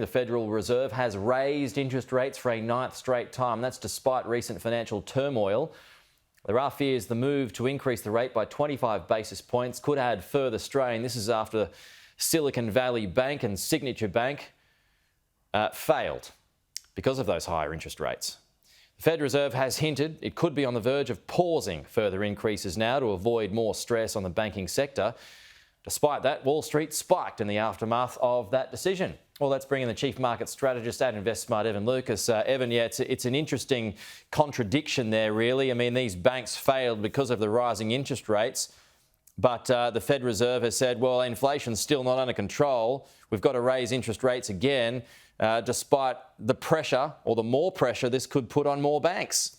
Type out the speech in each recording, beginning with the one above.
The Federal Reserve has raised interest rates for a ninth straight time. That's despite recent financial turmoil. There are fears the move to increase the rate by 25 basis points could add further strain. This is after Silicon Valley Bank and Signature Bank failed because of those higher interest rates. The Fed Reserve has hinted it could be on the verge of pausing further increases now to avoid more stress on the banking sector. Despite that, Wall Street spiked in the aftermath of that decision. Well, let's bring in the Chief Market Strategist at InvestSMART, Evan Lucas. Evan, yeah, it's an interesting contradiction there, really. I mean, these banks failed because of the rising interest rates, but the Fed Reserve has said, well, inflation's still not under control. We've got to raise interest rates again, despite the pressure, or the more pressure this could put on more banks.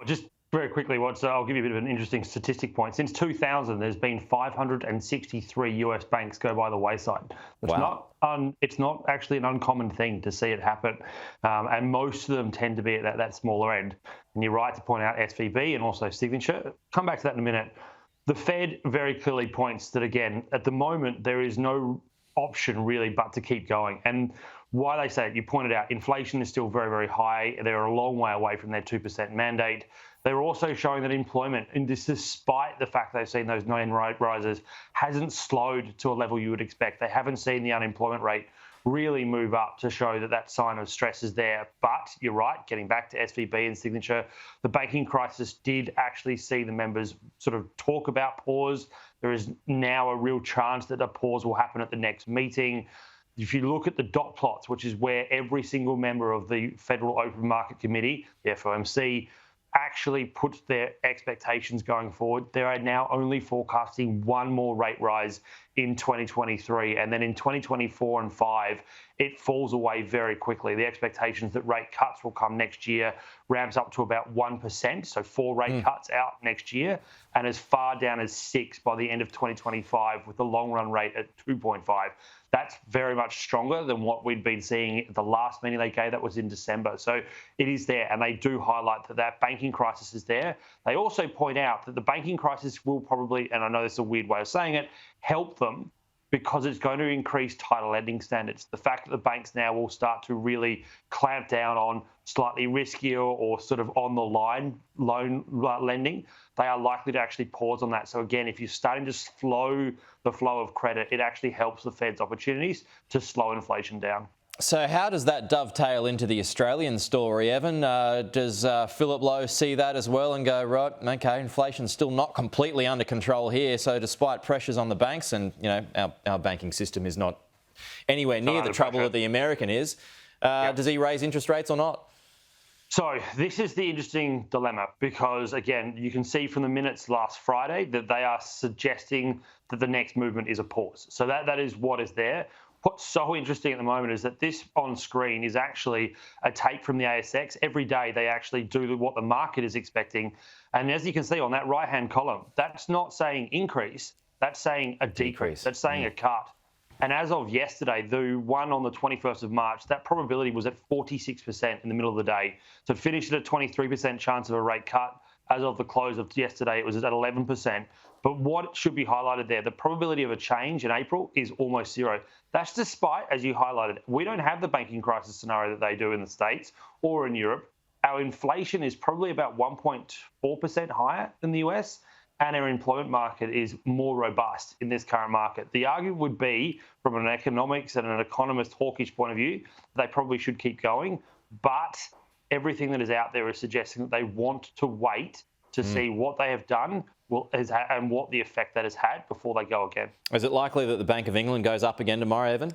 Just very quickly, I'll give you a bit of an interesting statistic point. Since 2000, there's been 563 US banks go by the wayside. It's not actually an uncommon thing to see it happen. And most of them tend to be at that smaller end. And you're right to point out SVB and also Signature. Come back to that in a minute. The Fed very clearly points that, again, at the moment, there is no option really but to keep going. And why they say it, you pointed out, inflation is still very, very high. They're a long way away from their 2% mandate. They're also showing that employment, and this despite the fact they've seen those 9 rate rises, hasn't slowed to a level you would expect. They haven't seen the unemployment rate really move up to show that sign of stress is there. But you're right, getting back to SVB and Signature, the banking crisis did actually see the members sort of talk about pause. There is now a real chance that a pause will happen at the next meeting. If you look at the dot plots, which is where every single member of the Federal Open Market Committee, the FOMC, actually puts their expectations going forward, they are now only forecasting one more rate rise in 2023. And then in 2024 and 5, it falls away very quickly. The expectations that rate cuts will come next year ramps up to about 1%. So 4 rate cuts out next year, and as far down as 6 by the end of 2025, with the long run rate at 2.5. That's very much stronger than what we'd been seeing at the last meeting they gave. That was in December. So it is there, and they do highlight that banking crisis is there. They also point out that the banking crisis will probably, and I know this is a weird way of saying it, help them because it's going to increase tighter lending standards. The fact that the banks now will start to really clamp down on slightly riskier or sort of on the line loan lending, they are likely to actually pause on that. So again, if you're starting to slow the flow of credit, it actually helps the Fed's opportunities to slow inflation down. So how does that dovetail into the Australian story, Evan? Does Philip Lowe see that as well and go, right, okay, inflation's still not completely under control here, so despite pressures on the banks, and you know our banking system is not anywhere near the trouble that the American is, does he raise interest rates or not? So this is the interesting dilemma because, again, you can see from the minutes last Friday that they are suggesting that the next movement is a pause. So that is what is there. What's so interesting at the moment is that this on screen is actually a take from the ASX. Every day they actually do what the market is expecting. And as you can see on that right-hand column, that's not saying increase, that's saying a decrease. That's saying a cut. And as of yesterday, the one on the 21st of March, that probability was at 46% in the middle of the day. So it finished at a 23% chance of a rate cut. As of the close of yesterday, it was at 11%. But what should be highlighted there, the probability of a change in April is almost 0. That's despite, as you highlighted, we don't have the banking crisis scenario that they do in the States or in Europe. Our inflation is probably about 1.4% higher than the US, and our employment market is more robust in this current market. The argument would be, from an economics and an economist hawkish point of view, they probably should keep going, but everything that is out there is suggesting that they want to wait to see what they have done and what the effect that has had before they go again. Is it likely that the Bank of England goes up again tomorrow, Evan?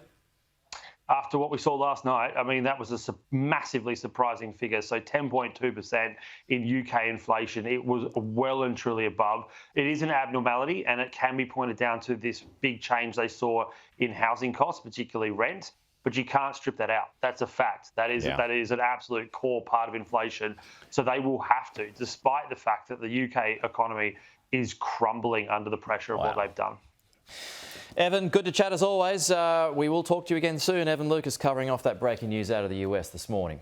After what we saw last night, I mean, that was a massively surprising figure. So 10.2% in UK inflation. It was well and truly above. It is an abnormality, and it can be pointed down to this big change they saw in housing costs, particularly rent. But you can't strip that out. That's a fact. That is an absolute core part of inflation. So they will have to, despite the fact that the UK economy is crumbling under the pressure of what they've done. Evan, good to chat as always. We will talk to you again soon. Evan Lucas covering off that breaking news out of the US this morning.